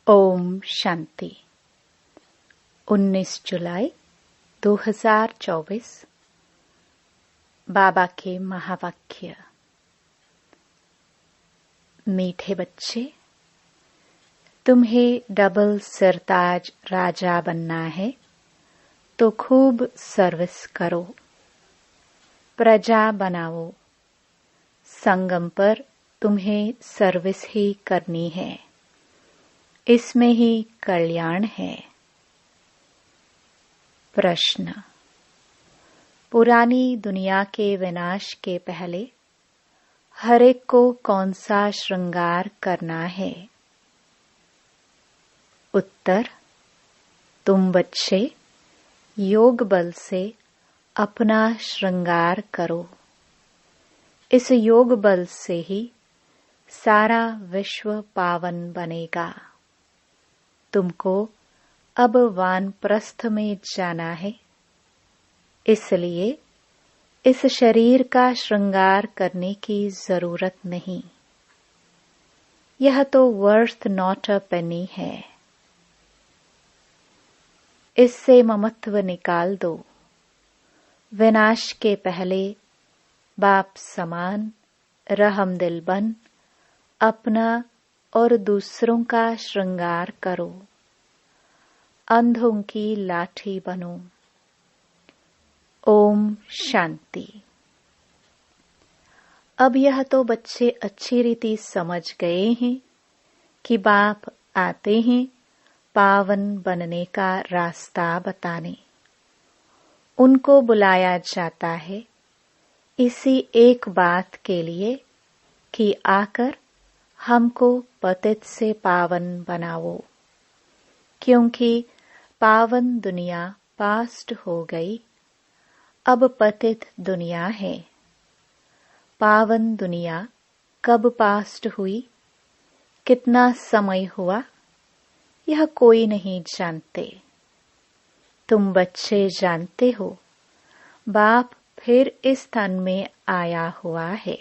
ओम शांति। 19 जुलाई 2024। बाबा के महावाक्य। मीठे बच्चे, तुम्हें डबल सरताज राजा बनना है तो खूब सर्विस करो, प्रजा बनाओ। संगम पर तुम्हें सर्विस ही करनी है, इसमें ही कल्याण है। प्रश्न। पुरानी दुनिया के विनाश के पहले हर एक को कौन सा श्रृंगार करना है? उत्तर। तुम बच्चे योग बल से अपना श्रृंगार करो। इस योग बल से ही सारा विश्व पावन बनेगा। तुमको अब वानप्रस्थ में जाना है, इसलिए इस शरीर का श्रृंगार करने की जरूरत नहीं। यह तो वर्थ नॉट अ पेनी है। इससे ममत्व निकाल दो। विनाश के पहले बाप समान रहमदिल बन अपना और दूसरों का श्रृंगार करो। अंधों की लाठी बनो। ओम शांति। अब यह तो बच्चे अच्छी रीति समझ गए हैं कि बाप आते हैं पावन बनने का रास्ता बताने। उनको बुलाया जाता है इसी एक बात के लिए कि आकर हमको पतित से पावन बनाओ, क्योंकि पावन दुनिया पास्ट हो गई, अब पतित दुनिया है। पावन दुनिया कब पास्ट हुई, कितना समय हुआ, यह कोई नहीं जानते। तुम बच्चे जानते हो, बाप फिर इस तन में आया हुआ है।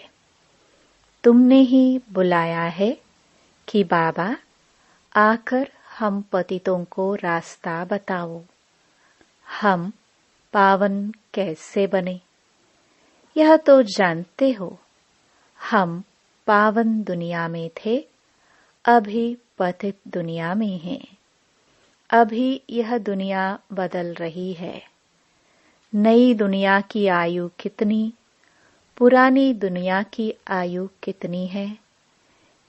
तुमने ही बुलाया है कि बाबा आकर हम पतितों को रास्ता बताओ। हम पावन कैसे बने, यह तो जानते हो। हम पावन दुनिया में थे, अभी पतित दुनिया में हैं। अभी यह दुनिया बदल रही है। नई दुनिया की आयु कितनी, पुरानी दुनिया की आयु कितनी है,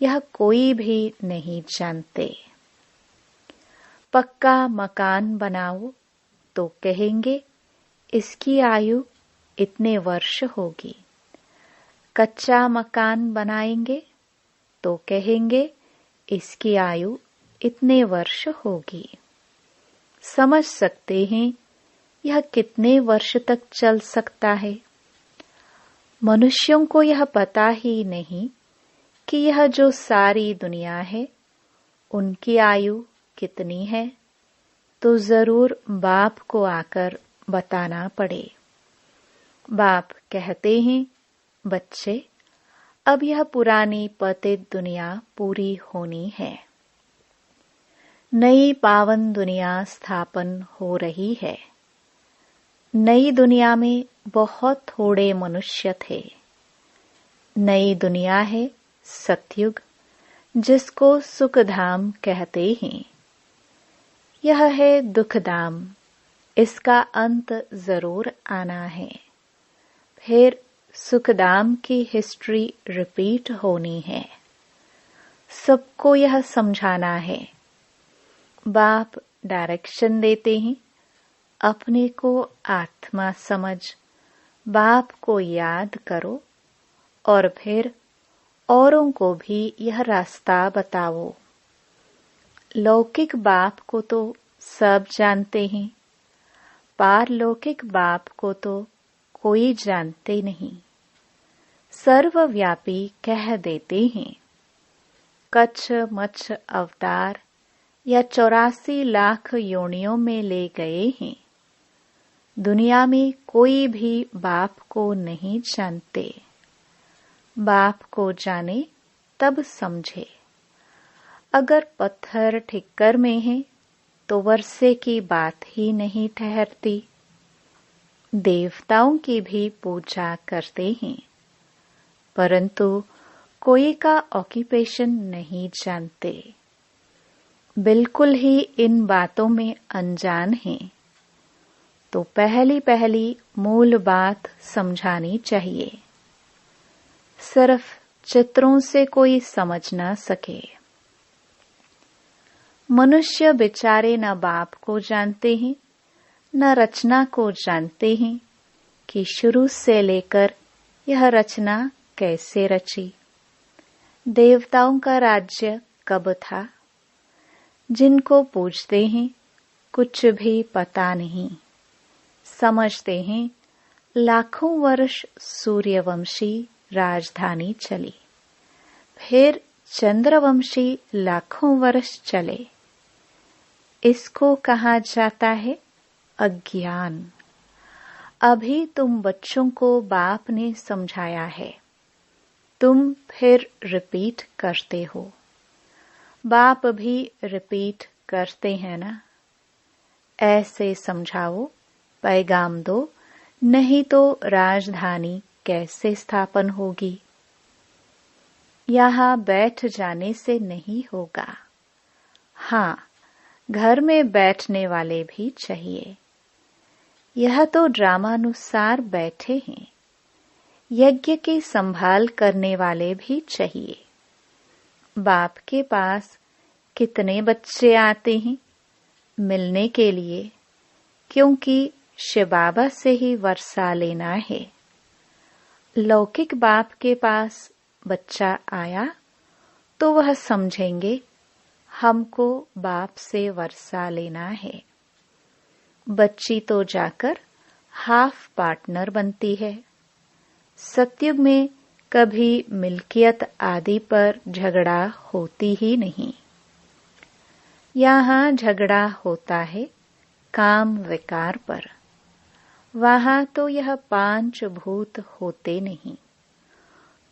यह कोई भी नहीं जानते। पक्का मकान बनाओ तो कहेंगे इसकी आयु इतने वर्ष होगी। कच्चा मकान बनाएंगे तो कहेंगे इसकी आयु इतने वर्ष होगी। समझ सकते हैं यह कितने वर्ष तक चल सकता है। मनुष्यों को यह पता ही नहीं कि यह जो सारी दुनिया है उनकी आयु कितनी है, तो जरूर बाप को आकर बताना पड़े। बाप कहते हैं, बच्चे अब यह पुरानी पतित दुनिया पूरी होनी है। नई पावन दुनिया स्थापन हो रही है। नई दुनिया में बहुत थोड़े मनुष्य थे। नई दुनिया है सतयुग, जिसको सुखधाम कहते हैं। यह है दुखधाम, इसका अंत जरूर आना है। फिर सुखधाम की हिस्ट्री रिपीट होनी है। सबको यह समझाना है। बाप डायरेक्शन देते हैं, अपने को आत्मा समझ बाप को याद करो और फिर औरों को भी यह रास्ता बताओ। लौकिक बाप को तो सब जानते हैं, पारलौकिक बाप को तो कोई जानते नहीं। सर्वव्यापी कह देते हैं। कच्छ मच्छ अवतार या 84 लाख योनियों में ले गए हैं। दुनिया में कोई भी बाप को नहीं जानते। बाप को जाने तब समझे। अगर पत्थर ठिक्कर में है तो वर्षे की बात ही नहीं ठहरती। देवताओं की भी पूजा करते हैं, परंतु कोई का ऑक्यूपेशन नहीं जानते, बिल्कुल ही इन बातों में अनजान हैं। तो पहली मूल बात समझानी चाहिए। सिर्फ चित्रों से कोई समझ ना सके। मनुष्य बेचारे न बाप को जानते हैं न रचना को जानते हैं कि शुरू से लेकर यह रचना कैसे रची। देवताओं का राज्य कब था? जिनको पूजते हैं कुछ भी पता नहीं। समझते हैं लाखों वर्ष सूर्यवंशी राजधानी चली, फिर चंद्रवंशी लाखों वर्ष चले। इसको कहा जाता है अज्ञान। अभी तुम बच्चों को बाप ने समझाया है, तुम फिर रिपीट करते हो। बाप भी रिपीट करते हैं ना। ऐसे समझाओ, पैगाम दो, नहीं तो राजधानी कैसे स्थापन होगी। यहाँ बैठ जाने से नहीं होगा। हाँ, घर में बैठने वाले भी चाहिए। यह तो ड्रामानुसार बैठे हैं। यज्ञ की संभाल करने वाले भी चाहिए। बाप के पास कितने बच्चे आते हैं मिलने के लिए, क्योंकि शिव बाबा से ही वर्षा लेना है। लौकिक बाप के पास बच्चा आया तो वह समझेंगे हमको बाप से वर्षा लेना है। बच्ची तो जाकर हाफ पार्टनर बनती है। सतयुग में कभी मिल्कियत आदि पर झगड़ा होती ही नहीं। यहाँ झगड़ा होता है काम विकार पर। वहाँ तो यह 5 भूत होते नहीं,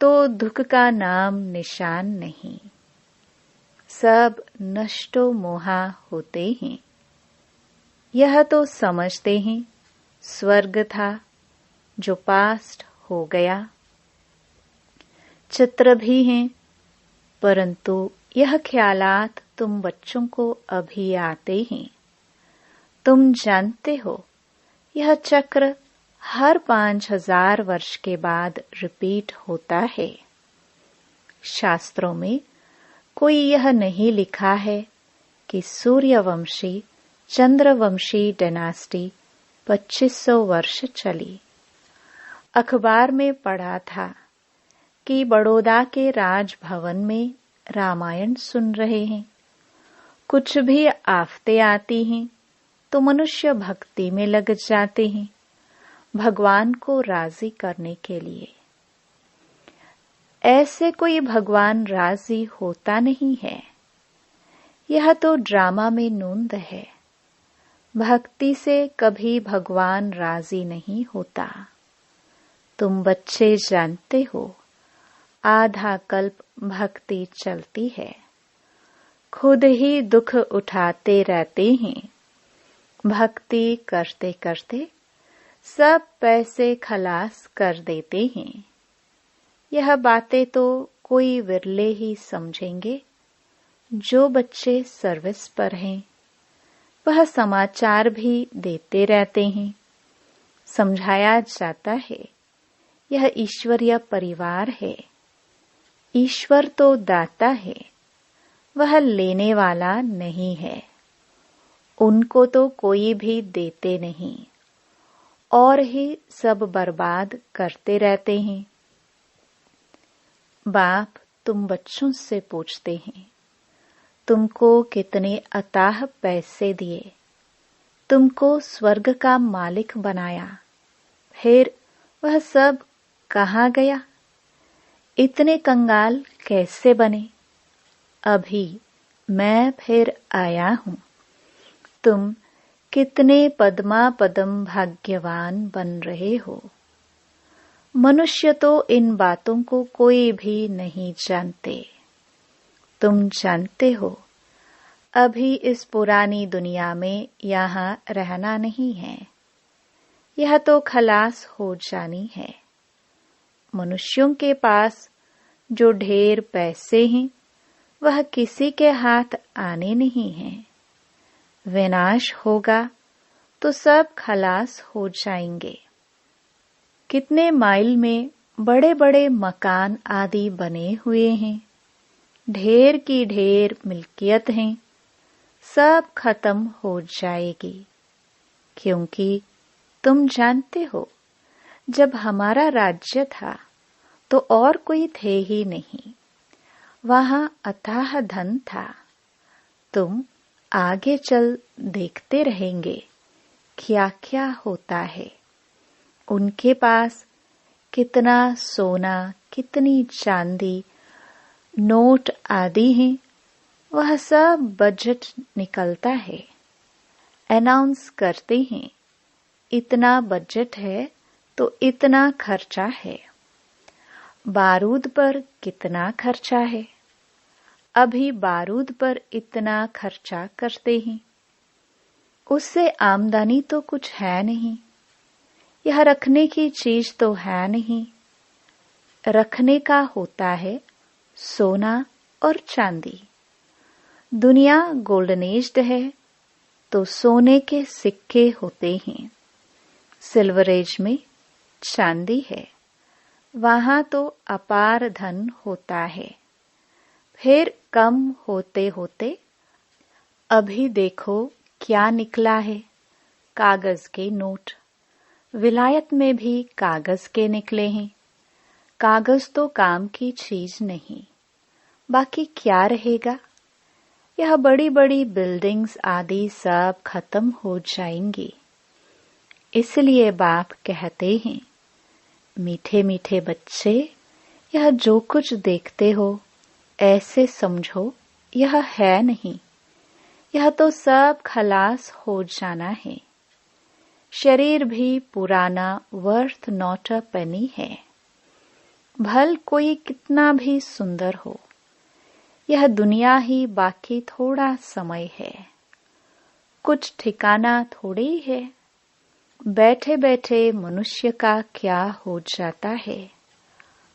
तो दुख का नाम निशान नहीं। सब नष्टो मोहा होते हैं। यह तो समझते हैं स्वर्ग था जो पास्ट हो गया। चित्र भी हैं, परंतु यह ख्यालात तुम बच्चों को अभी आते हैं। तुम जानते हो यह चक्र हर 5000 वर्ष के बाद रिपीट होता है। शास्त्रों में कोई यह नहीं लिखा है कि सूर्यवंशी चंद्रवंशी डायनास्टी 2500 वर्ष चली। अखबार में पढ़ा था कि बड़ौदा के राजभवन में रामायण सुन रहे हैं। कुछ भी आफतें आती हैं तो मनुष्य भक्ति में लग जाते हैं, भगवान को राजी करने के लिए। ऐसे कोई भगवान राजी होता नहीं है। यह तो ड्रामा में नूंद है। भक्ति से कभी भगवान राजी नहीं होता। तुम बच्चे जानते हो, आधा कल्प भक्ति चलती है, खुद ही दुख उठाते रहते हैं। भक्ति करते करते सब पैसे खलास कर देते हैं। यह बातें तो कोई विरले ही समझेंगे। जो बच्चे सर्विस पर हैं वह समाचार भी देते रहते हैं। समझाया जाता है यह ईश्वरीय परिवार है। ईश्वर तो दाता है, वह लेने वाला नहीं है। उनको तो कोई भी देते नहीं और ही सब बर्बाद करते रहते हैं। बाप तुम बच्चों से पूछते हैं, तुमको कितने अताह पैसे दिए, तुमको स्वर्ग का मालिक बनाया, फिर वह सब कहाँ गया? इतने कंगाल कैसे बने? अभी मैं फिर आया हूँ। तुम कितने पद्मा पदम भाग्यवान बन रहे हो। मनुष्य तो इन बातों को कोई भी नहीं जानते। तुम जानते हो अभी इस पुरानी दुनिया में यहाँ रहना नहीं है, यह तो खलास हो जानी है। मनुष्यों के पास जो ढेर पैसे हैं वह किसी के हाथ आने नहीं हैं। विनाश होगा तो सब खलास हो जाएंगे। कितने माइल में बड़े बड़े मकान आदि बने हुए हैं, ढेर की ढेर मिल्कियत हैं, सब खत्म हो जाएगी। क्योंकि तुम जानते हो जब हमारा राज्य था तो और कोई थे ही नहीं, वहां अथाह धन था। तुम आगे चल देखते रहेंगे क्या क्या होता है। उनके पास कितना सोना, कितनी चांदी, नोट आदि हैं, वह सब बजट निकलता है। अनाउंस करते हैं इतना बजट है तो इतना खर्चा है। बारूद पर कितना खर्चा है, अभी बारूद पर इतना खर्चा करते हैं। उससे आमदनी तो कुछ है नहीं, यह रखने की चीज तो है नहीं। रखने का होता है सोना और चांदी। दुनिया गोल्डन एज्ड है तो सोने के सिक्के होते हैं, सिल्वर एज में चांदी है, वहां तो अपार धन होता है। फिर कम होते होते अभी देखो क्या निकला है, कागज के नोट। विलायत में भी कागज के निकले हैं। कागज तो काम की चीज नहीं, बाकी क्या रहेगा। यह बड़ी बड़ी बिल्डिंग्स आदि सब खत्म हो जाएंगी। इसलिए बाप कहते हैं, मीठे मीठे बच्चे, यह जो कुछ देखते हो ऐसे समझो यह है नहीं, यह तो सब खलास हो जाना है। शरीर भी पुराना वर्थ नॉट अ पेनी है। भल कोई कितना भी सुंदर हो, यह दुनिया ही बाकी थोड़ा समय है, कुछ ठिकाना थोड़े ही है। बैठे बैठे मनुष्य का क्या हो जाता है,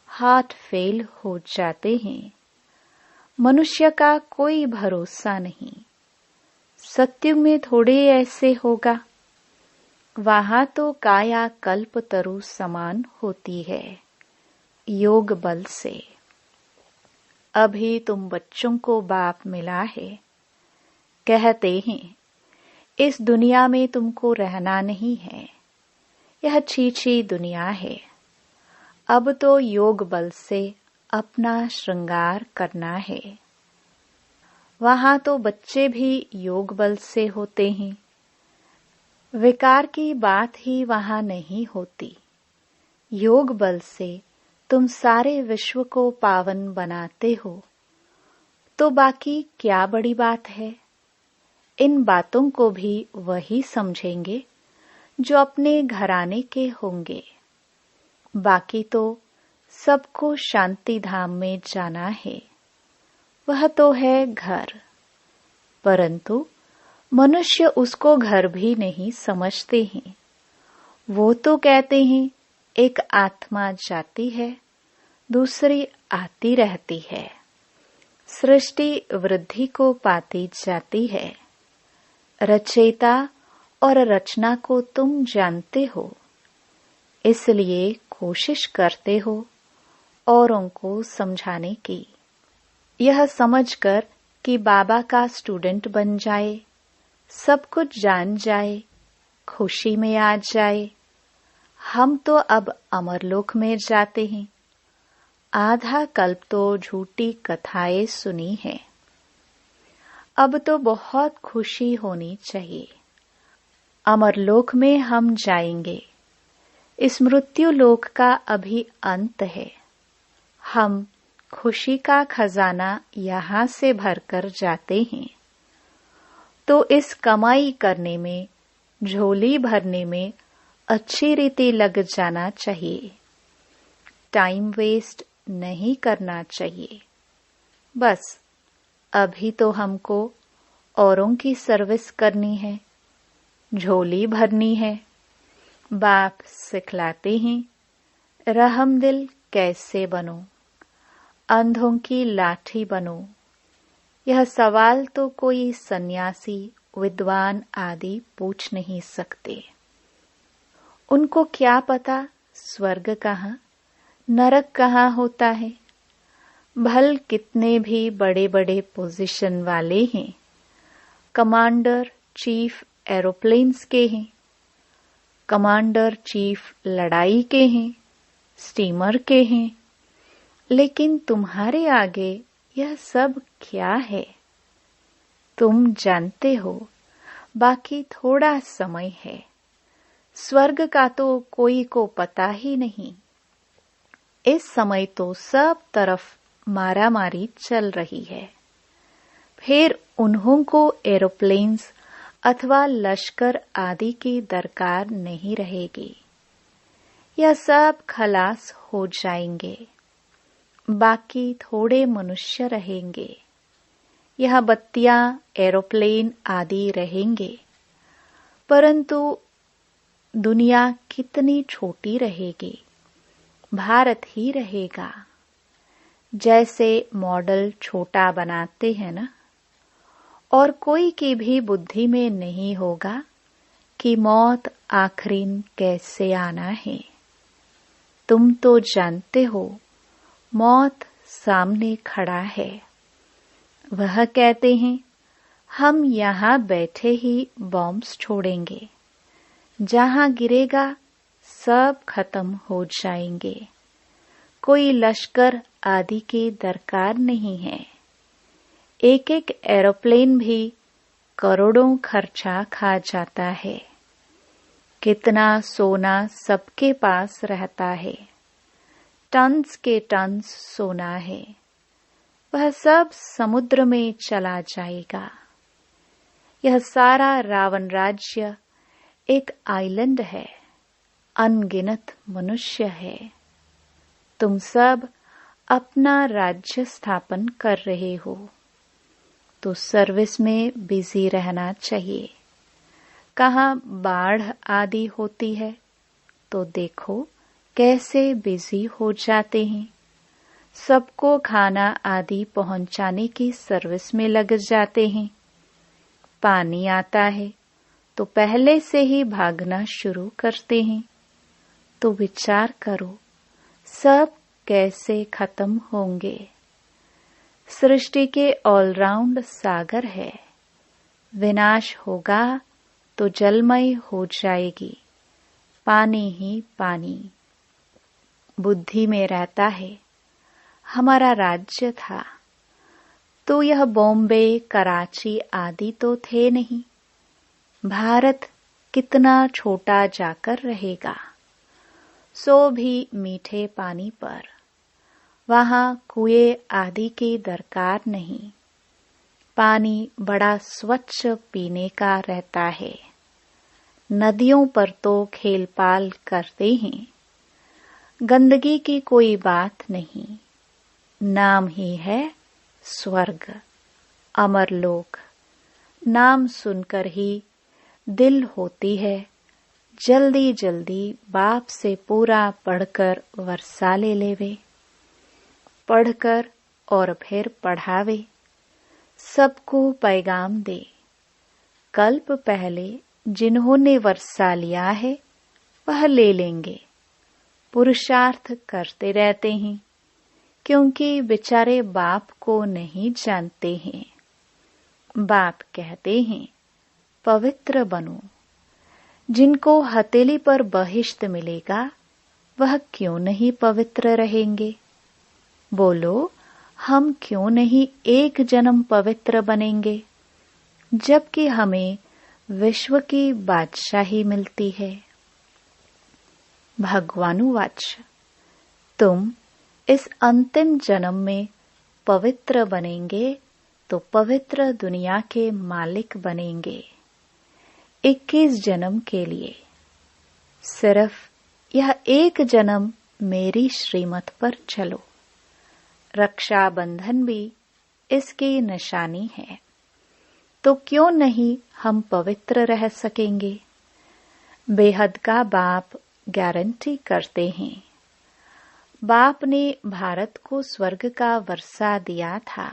हार्ट फेल हो जाते हैं। मनुष्य का कोई भरोसा नहीं। सत्युग में थोड़े ऐसे होगा, वहां तो काया कल्प तरु समान होती है योग बल से। अभी तुम बच्चों को बाप मिला है, कहते हैं इस दुनिया में तुमको रहना नहीं है, यह छीछी दुनिया है। अब तो योग बल से अपना श्रृंगार करना है। वहां तो बच्चे भी योग बल से होते हैं। विकार की बात ही वहां नहीं होती। योग बल से तुम सारे विश्व को पावन बनाते हो, तो बाकी क्या बड़ी बात है। इन बातों को भी वही समझेंगे जो अपने घराने के होंगे। बाकी तो सबको शांति धाम में जाना है, वह तो है घर। परंतु मनुष्य उसको घर भी नहीं समझते हैं। वो तो कहते हैं एक आत्मा जाती है, दूसरी आती रहती है। सृष्टि वृद्धि को पाती जाती है। रचयिता और रचना को तुम जानते हो, इसलिए कोशिश करते हो औरों को समझाने की। यह समझकर कि बाबा का स्टूडेंट बन जाए, सब कुछ जान जाए, खुशी में आ जाए। हम तो अब अमरलोक में जाते हैं। आधा कल्प तो झूठी कथाएं सुनी है, अब तो बहुत खुशी होनी चाहिए। अमरलोक में हम जाएंगे। इस मृत्यु लोक का अभी अंत है। हम खुशी का खजाना यहाँ से भरकर जाते हैं, तो इस कमाई करने में, झोली भरने में अच्छी रीति लग जाना चाहिए। टाइम वेस्ट नहीं करना चाहिए। बस अभी तो हमको औरों की सर्विस करनी है, झोली भरनी है। बाप सिखलाते हैं, रहमदिल कैसे बनो, अंधों की लाठी बनो। यह सवाल तो कोई सन्यासी, विद्वान आदि पूछ नहीं सकते। उनको क्या पता स्वर्ग कहाँ, नरक कहाँ होता है। भल कितने भी बड़े बड़े पोजीशन वाले हैं, कमांडर चीफ एरोप्लेन्स के हैं, कमांडर चीफ लड़ाई के हैं, स्टीमर के हैं, लेकिन तुम्हारे आगे यह सब क्या है? तुम जानते हो, बाकी थोड़ा समय है। स्वर्ग का तो कोई को पता ही नहीं। इस समय तो सब तरफ मारामारी चल रही है। फिर उन्हों को एरोप्लेन्स अथवा लश्कर आदि की दरकार नहीं रहेगी। यह सब खलास हो जाएंगे। बाकी थोड़े मनुष्य रहेंगे। यह बत्तियां, एरोप्लेन आदि रहेंगे, परंतु दुनिया कितनी छोटी रहेगी। भारत ही रहेगा। जैसे मॉडल छोटा बनाते हैं ना, और कोई की भी बुद्धि में नहीं होगा कि मौत आखिरीन कैसे आना है। तुम तो जानते हो, मौत सामने खड़ा है। वह कहते हैं, हम यहाँ बैठे ही बॉम्ब्स छोड़ेंगे, जहाँ गिरेगा सब खत्म हो जाएंगे। कोई लश्कर आदि की दरकार नहीं है। एक एक एरोप्लेन भी करोड़ों खर्चा खा जाता है। कितना सोना सबके पास रहता है, टन्स के टन्स सोना है। वह सब समुद्र में चला जाएगा। यह सारा रावण राज्य एक आइलैंड है, अनगिनत मनुष्य है। तुम सब अपना राज्य स्थापन कर रहे हो, तो सर्विस में बिजी रहना चाहिए। कहाँ बाढ़ आदि होती है तो देखो कैसे बिजी हो जाते हैं। सबको खाना आदि पहुंचाने की सर्विस में लग जाते हैं। पानी आता है तो पहले से ही भागना शुरू करते हैं। तो विचार करो, सब कैसे खत्म होंगे। सृष्टि के ऑलराउंड सागर है। विनाश होगा तो जलमय हो जाएगी, पानी ही पानी। बुद्धि में रहता है, हमारा राज्य था तो यह बॉम्बे, कराची आदि तो थे नहीं। भारत कितना छोटा जाकर रहेगा, सो भी मीठे पानी पर। वहां कुएं आदि की दरकार नहीं। पानी बड़ा स्वच्छ पीने का रहता है। नदियों पर तो खेल-पाल करते हैं। गंदगी की कोई बात नहीं। नाम ही है स्वर्ग, अमरलोक। नाम सुनकर ही दिल होती है जल्दी जल्दी बाप से पूरा पढ़कर वर्षा ले लेवे। पढ़कर और फिर पढ़ावे, सबको पैगाम दे। कल्प पहले जिन्होंने वर्षा लिया है वह ले लेंगे। पुरुषार्थ करते रहते हैं, क्योंकि बेचारे बाप को नहीं जानते हैं। बाप कहते हैं, पवित्र बनो। जिनको हथेली पर बहिश्त मिलेगा वह क्यों नहीं पवित्र रहेंगे? बोलो, हम क्यों नहीं एक जन्म पवित्र बनेंगे, जबकि हमें विश्व की बादशाही मिलती है। भगवानुवाच, तुम इस अंतिम जन्म में पवित्र बनेंगे तो पवित्र दुनिया के मालिक बनेंगे। 21 जन्म के लिए सिर्फ यह एक जन्म मेरी श्रीमत पर चलो। रक्षाबंधन भी इसकी निशानी है। तो क्यों नहीं हम पवित्र रह सकेंगे? बेहद का बाप गारंटी करते हैं। बाप ने भारत को स्वर्ग का वर्षा दिया था,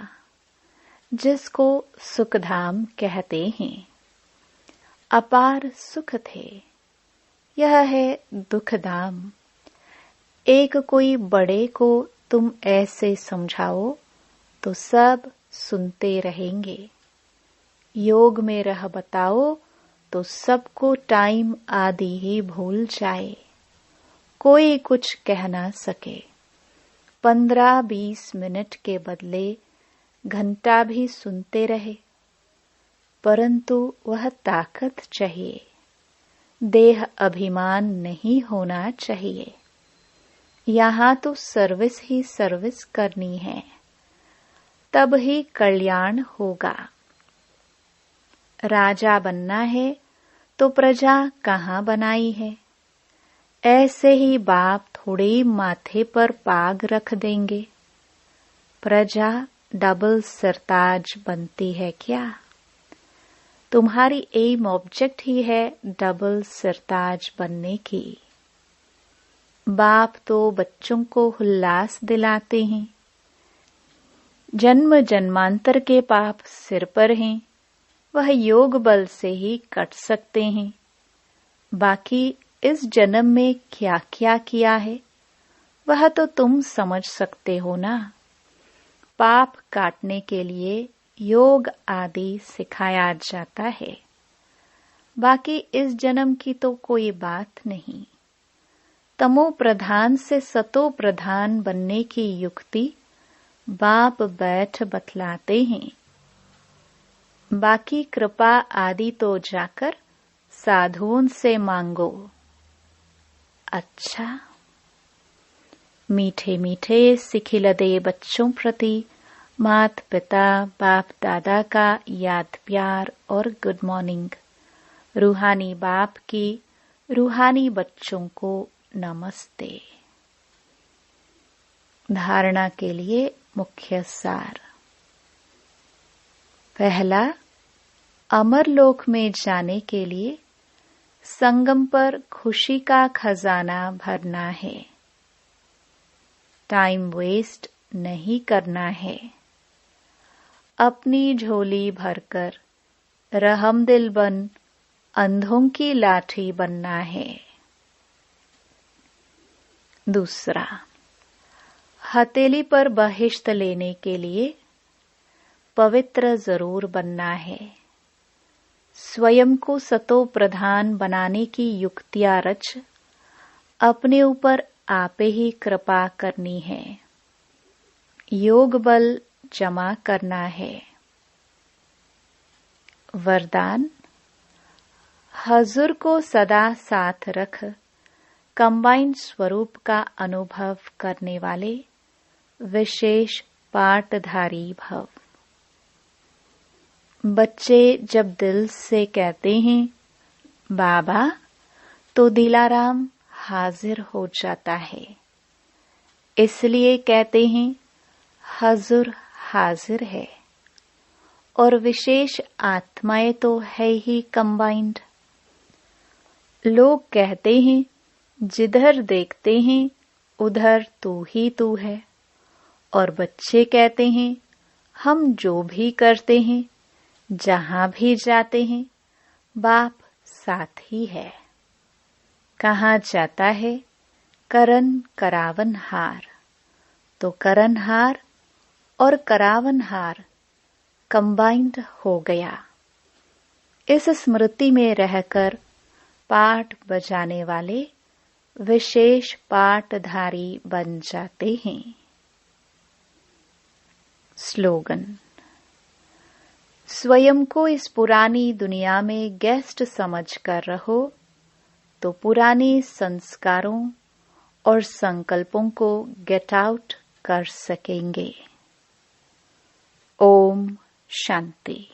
जिसको सुखधाम कहते हैं। अपार सुख थे। यह है दुखधाम। एक कोई बड़े को तुम ऐसे समझाओ तो सब सुनते रहेंगे। योग में रह बताओ तो सबको टाइम आदि ही भूल जाए, कोई कुछ कह ना सके। 15-20 मिनट के बदले घंटा भी सुनते रहे, परंतु वह ताकत चाहिए, देह अभिमान नहीं होना चाहिए। यहाँ तो सर्विस ही सर्विस करनी है, तब ही कल्याण होगा। राजा बनना है तो प्रजा कहाँ बनाई है? ऐसे ही बाप थोड़े माथे पर पाग रख देंगे। प्रजा डबल सरताज बनती है क्या? तुम्हारी एम ऑब्जेक्ट ही है डबल सरताज बनने की। बाप तो बच्चों को उल्लास दिलाते हैं। जन्म जन्मांतर के पाप सिर पर हैं, वह योग बल से ही कट सकते हैं। बाकी इस जन्म में क्या क्या किया है वह तो तुम समझ सकते हो ना। पाप काटने के लिए योग आदि सिखाया जाता है। बाकी इस जन्म की तो कोई बात नहीं। तमो प्रधान से सतो प्रधान बनने की युक्ति बाप बैठ बतलाते हैं। बाकी कृपा आदि तो जाकर साधुओं से मांगो। अच्छा, मीठे मीठे सिखिलदे बच्चों प्रति माता पिता बाप दादा का याद प्यार और गुड मॉर्निंग। रूहानी बाप की रूहानी बच्चों को नमस्ते। धारणा के लिए मुख्य सार। पहला, अमरलोक में जाने के लिए संगम पर खुशी का खजाना भरना है। टाइम वेस्ट नहीं करना है। अपनी झोली भरकर रहमदिल बन अंधों की लाठी बनना है। दूसरा, हथेली पर बहिश्त लेने के लिए पवित्र जरूर बनना है। स्वयं को सतो प्रधान बनाने की युक्तियां रच अपने ऊपर आपे ही कृपा करनी है। योग बल जमा करना है। वरदान, हजूर को सदा साथ रख कंबाइंड स्वरूप का अनुभव करने वाले विशेष पाठधारी भव। बच्चे जब दिल से कहते हैं बाबा, तो दिलाराम हाजिर हो जाता है। इसलिए कहते हैं हजूर हाजिर है। और विशेष आत्माएं तो है ही कंबाइंड। लोग कहते हैं जिधर देखते हैं उधर तू ही तू है, और बच्चे कहते हैं हम जो भी करते हैं जहां भी जाते हैं बाप साथ ही है। कहाँ जाता है करन करावन हार, तो करनहार और करावनहार कंबाइंड हो गया। इस स्मृति में रहकर पाठ बजाने वाले विशेष पाठधारी बन जाते हैं। स्लोगन, स्वयं को इस पुरानी दुनिया में गेस्ट समझकर रहो तो पुराने संस्कारों और संकल्पों को गेट आउट कर सकेंगे। ओम शांति।